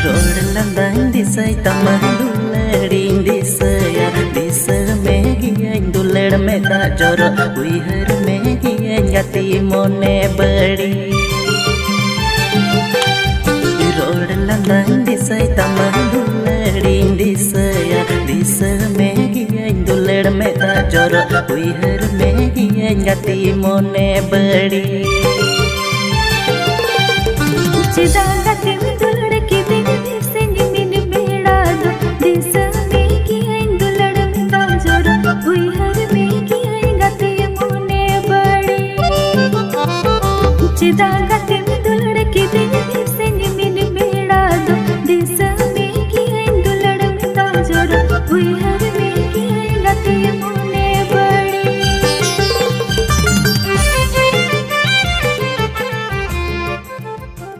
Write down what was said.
road लंदाई दिसै तमह दुलड़ीं दिसया this Maggi अइन दुलड़ में दा जोरो उइहर मेगी अइन गति मोने बड़ी रोड लंदाई दिसै तमह दुलड़ीं दिसया दिस मेगी अइन दुलड़ में दा जोरो उइहर मेगी अइन गति मोने बड़ी चिदा गति